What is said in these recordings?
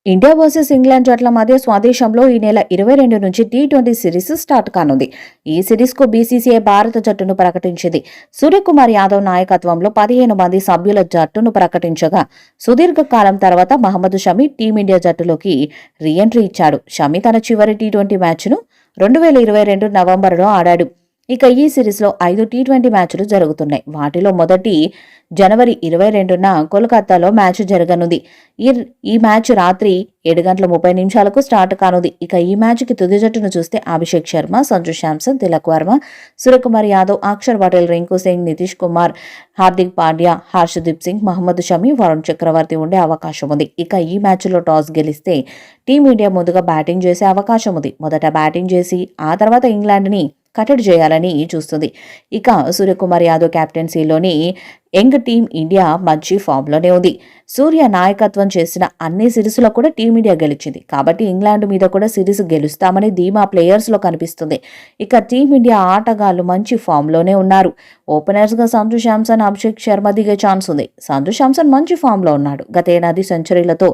India versus England జట్ల మధ్య స్వదేశంలో ఈ నెల 22 నుంచి టీ20 సిరీస్ స్టార్ట్ కానుంది. ఈ సిరీస్కు బీసీసీఐ భారత జట్టును ప్రకటించింది. సూర్యకుమార్ యాదవ్ నాయకత్వంలో 15 మంది సభ్యుల జట్టును ప్రకటించగా, సుదీర్ఘకాలం తర్వాత మహమ్మద్ షమి టీమిండియా జట్టులోకి రీ-ఎంట్రీ ఇచ్చాడు. షమి తన చివరి టీ20 మ్యాచ్ను 2022 నవంబర్లో ఆడాడు. ఇక ఈ సిరీస్లో 5 టీ20 మ్యాచ్లు జరుగుతున్నాయి. వాటిలో మొదటి జనవరి 22న కోల్కతాలో మ్యాచ్ జరగనుంది. ఈ మ్యాచ్ రాత్రి 7:30 స్టార్ట్ కానుంది. ఇక ఈ మ్యాచ్కి తుది జట్టును చూస్తే అభిషేక్ శర్మ, సంజు శాంసన్, తిలక్ వర్మ, సూర్యకుమార్ యాదవ్, అక్షర్ పటేల్, రింకు సింగ్, నితీష్ కుమార్, హార్దిక్ పాండ్యా, హర్షదీప్ సింగ్, మహమ్మద్ షమి, వరుణ్ చక్రవర్తి ఉండే అవకాశం ఉంది. ఇక ఈ మ్యాచ్లో టాస్ గెలిస్తే టీమిండియా ముందుగా బ్యాటింగ్ చేసే అవకాశం ఉంది. మొదట బ్యాటింగ్ చేసి ఆ తర్వాత ఇంగ్లాండ్ని కట్టడి చేయాలని చూస్తుంది. ఇక సూర్యకుమార్ యాదవ్ కెప్టెన్సీలోని యంగ్ టీం ఇండియా మంచి ఫామ్లోనే ఉంది. సూర్య నాయకత్వం చేసిన అన్ని సిరీస్లో కూడా టీమిండియా గెలిచింది. కాబట్టి ఇంగ్లాండ్ మీద కూడా సిరీస్ గెలుస్తామని ధీమా ప్లేయర్స్లో కనిపిస్తుంది. ఇక టీమిండియా ఆటగాళ్లు మంచి ఫామ్లోనే ఉన్నారు. ఓపెనర్స్గా సంజు శాంసన్, అభిషేక్ శర్మ దిగే ఛాన్స్ ఉంది. సంజు శాంసన్ మంచి ఫామ్లో ఉన్నాడు. గత ఏడాది సెంచరీలతో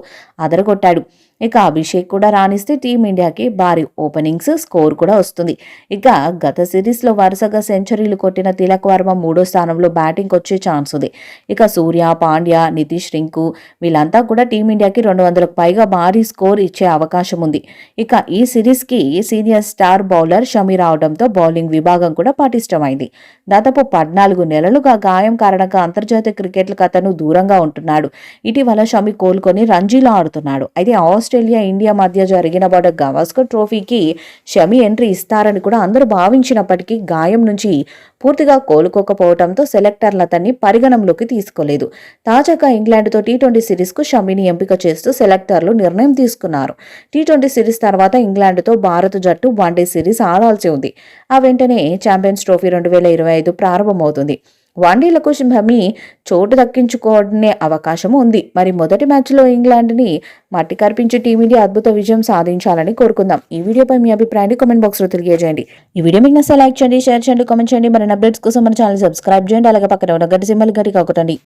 అదరగొట్టాడు. ఇక అభిషేక్ కూడా రాణిస్తే టీమిండియాకి భారీ ఓపెనింగ్స్ స్కోర్ కూడా వస్తుంది. ఇక గత సిరీస్లో వరుసగా సెంచరీలు కొట్టిన తిలక్ వర్మ 3వ స్థానంలో బ్యాటింగ్ వచ్చే ఛాన్స్ ఉంది. ఇక సూర్య, పాండ్యా, నితీష్, రింకు వీళ్ళంతా కూడా టీమిండియాకి 200కు పైగా భారీ స్కోర్ ఇచ్చే అవకాశం ఉంది. ఇక ఈ సిరీస్కి సీనియర్ స్టార్ బౌలర్ షమి రావడంతో బౌలింగ్ విభాగం కూడా పటిష్టమైంది. దాదాపు 14 నెలలుగా గాయం కారణంగా అంతర్జాతీయ క్రికెట్లకు అతను దూరంగా ఉంటున్నాడు. ఇటీవల షమి కోలుకొని రంజీలో ఆడుతున్నాడు. అయితే ఆస్ట్రేలియా, ఇండియా మధ్య జరిగిన గవాస్కర్ ట్రోఫీకి షమి ఎంట్రీ ఇస్తారని కూడా అందరూ భావించినప్పటికీ గాయం నుంచి పూర్తిగా కోలుకోకపోవడంతో సెలెక్టర్లు అతన్ని పరిగణంలోకి తీసుకోలేదు. తాజాగా ఇంగ్లాండ్తో టీ20 సిరీస్కు షమిని ఎంపిక చేస్తూ సెలెక్టర్లు నిర్ణయం తీసుకున్నారు. టీ20 సిరీస్ తర్వాత ఇంగ్లాండ్తో భారత జట్టు వన్డే సిరీస్ ఆడాల్సి ఉంది. ఆ వెంటనే ఛాంపియన్స్ ట్రోఫీ 2025 ప్రారంభమవుతుంది. వన్డేలకు షమి చోటు దక్కించుకునే అవకాశం ఉంది. మరి మొదటి మ్యాచ్లో ఇంగ్లాండ్ని మట్టి కరిపించి టీమిండియా అద్భుత విజయం సాధించాలని కోరుకుందాం. ఈ వీడియోపై మీ అభిప్రాయాన్ని కామెంట్ బాక్స్లో తెలియజేయండి. ఈ వీడియో మీకు నచ్చితే లైక్ చేయండి, షేర్ చేయండి, కామెంట్ చేయండి. మరిన్ని అప్డేట్స్ కోసం మన ఛానల్ సబ్స్క్రైబ్ చేయండి. అలాగే పక్కన ఉన్న గంట సింబల్ గట్టిగా కొట్టండి.